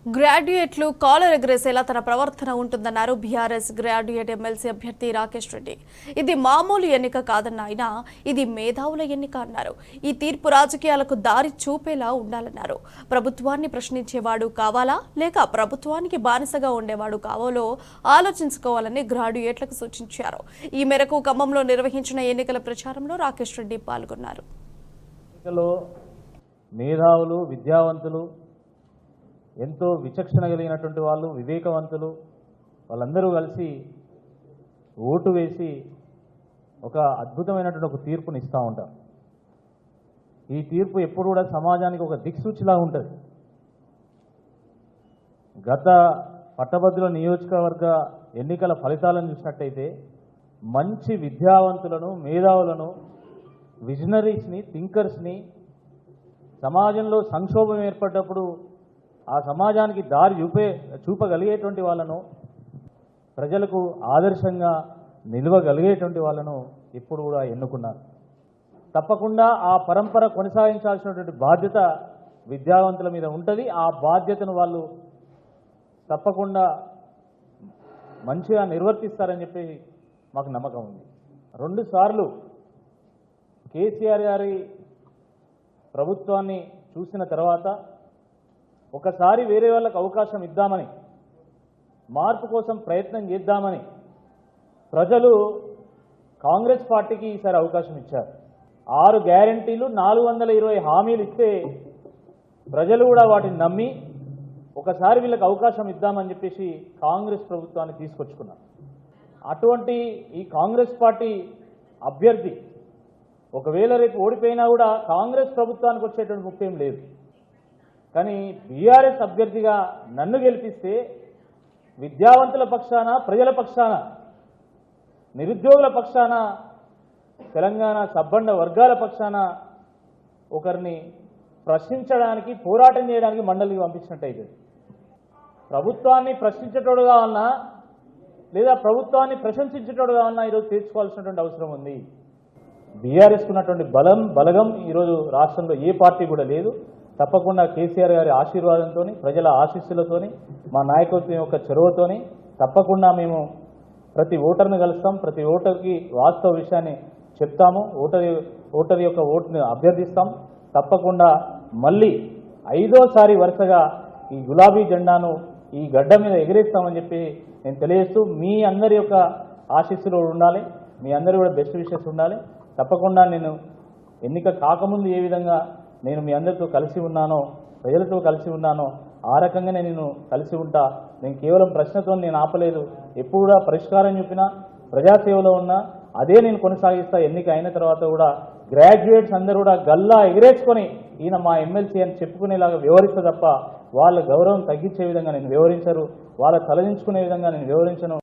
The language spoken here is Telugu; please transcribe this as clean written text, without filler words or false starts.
గ్రాడ్యుయేట్లు కాలర్ ఎగరేసేలా తన ప్రవర్తన ఉంటుందన్నారు బీఆర్ఎస్ గ్రాడ్యుయేట్ ఎమ్మెల్సీ అభ్యర్థి రాకేష్ రెడ్డి. ఇది మామూలు ఎన్నిక కాదన్న ఆయన ఇది మేధావుల ఎన్నిక అన్నారు. ఈ తీర్పు రాజకీయాలకు దారి చూపేలా ఉండాలన్నారు. ప్రభుత్వాన్ని ప్రశ్నించేవాడు కావాలా లేక ప్రభుత్వానికి బానిసగా ఉండేవాడు కావాలో ఆలోచించుకోవాలని గ్రాడ్యుయేట్లకు సూచించారు. ఈ మేరకు ఖమ్మంలో నిర్వహించిన ఎన్నికల ప్రచారంలో రాకేష్ రెడ్డి పాల్గొన్నారు. మేధావులు, విద్యావంతులు, ఎంతో విచక్షణ కలిగినటువంటి వాళ్ళు, వివేకవంతులు వాళ్ళందరూ కలిసి ఓటు వేసి ఒక అద్భుతమైనటువంటి ఒక తీర్పుని ఇస్తూ ఉంటారు. ఈ తీర్పు ఎప్పుడు కూడా సమాజానికి ఒక దిక్సూచిలా ఉంటుంది. గత పట్టభద్రుల నియోజకవర్గ ఎన్నికల ఫలితాలను చూసినట్టయితే మంచి విద్యావంతులను, మేధావులను, విజనరీస్ని, థింకర్స్ని, సమాజంలో సంక్షోభం ఏర్పడ్డప్పుడు ఆ సమాజానికి దారి చూపగలిగేటువంటి వాళ్ళను, ప్రజలకు ఆదర్శంగా నిలవగలిగేటువంటి వాళ్ళను ఇప్పుడు కూడా ఎన్నుకున్నారు. తప్పకుండా ఆ పరంపర కొనసాగించాల్సినటువంటి బాధ్యత విద్యావంతుల మీద ఉంటుంది. ఆ బాధ్యతను వాళ్ళు తప్పకుండా మంచిగా నిర్వర్తిస్తారని చెప్పి మాకు నమ్మకం ఉంది. 2 సార్లు కేసీఆర్ గారి ప్రభుత్వాన్ని చూసిన తర్వాత ఒకసారి వేరే వాళ్ళకు అవకాశం ఇద్దామని, మార్పు కోసం ప్రయత్నం చేద్దామని ప్రజలు కాంగ్రెస్ పార్టీకి ఈసారి అవకాశం ఇచ్చారు. 6 గ్యారంటీలు, 420 హామీలు ఇస్తే ప్రజలు కూడా వాటిని నమ్మి ఒకసారి వీళ్ళకి అవకాశం ఇద్దామని చెప్పేసి కాంగ్రెస్ ప్రభుత్వాన్ని తీసుకొచ్చుకున్నారు. అటువంటి ఈ కాంగ్రెస్ పార్టీ అభ్యర్థి ఒకవేళ రేపు ఓడిపోయినా కూడా కాంగ్రెస్ ప్రభుత్వానికి వచ్చేటువంటి ముఖ్యం లేదు. కానీ బీఆర్ఎస్ అభ్యర్థిగా నన్ను గెలిపిస్తే విద్యావంతుల పక్షాన, ప్రజల పక్షాన, నిరుద్యోగుల పక్షాన, తెలంగాణ సబ్బండ వర్గాల పక్షాన ఒకరిని ప్రశ్నించడానికి, పోరాటం చేయడానికి మండలికి పంపించినట్టయితే ప్రభుత్వాన్ని ప్రశ్నించేటోడుగా ఉన్నా లేదా ప్రభుత్వాన్ని ప్రశంసించేటోడుగా ఉన్నా ఈరోజు తీర్చుకోవాల్సినటువంటి అవసరం ఉంది. బీఆర్ఎస్కు ఉన్నటువంటి బలగం ఈరోజు రాష్ట్రంలో ఏ పార్టీ కూడా లేదు. తప్పకుండా కేసీఆర్ గారి ఆశీర్వాదంతో, ప్రజల ఆశీస్సులతోని, మా నాయకత్వం యొక్క చొరవతోని తప్పకుండా మేము ప్రతి ఓటర్ని కలుస్తాం. ప్రతి ఓటర్కి వాస్తవ విషయాన్ని చెప్తాము. ఓటర్ యొక్క ఓటుని అభ్యర్థిస్తాం. తప్పకుండా మళ్ళీ 5వ సారి వరుసగా ఈ గులాబీ జెండాను ఈ గడ్డ మీద ఎగిరేస్తామని చెప్పి నేను తెలియజేస్తూ, మీ అందరి యొక్క ఆశీస్సులు ఉండాలి, మీ అందరూ కూడా బెస్ట్ విషెస్ ఉండాలి. తప్పకుండా నేను ఎన్నిక కాకముందు ఏ విధంగా నేను మీ అందరితో కలిసి ఉన్నానో, ప్రజలతో కలిసి ఉన్నానో ఆ రకంగానే నేను కలిసి ఉంటా. నేను కేవలం ప్రశ్నతో నేను ఆపలేదు. ఎప్పుడు కూడా పరిష్కారం చూపినా, ప్రజాసేవలో ఉన్నా అదే నేను కొనసాగిస్తా. ఎన్నిక అయిన తర్వాత కూడా గ్రాడ్యుయేట్స్ అందరూ కూడా గల్లా ఎగిరేసుకొని ఈయన మా ఎమ్మెల్సీ అని చెప్పుకునేలాగా వ్యవహరిస్తా తప్ప వాళ్ళ గౌరవం తగ్గించే విధంగా నేను వ్యవహరించరు, వాళ్ళ తలదించుకునే విధంగా నేను వ్యవహరించను.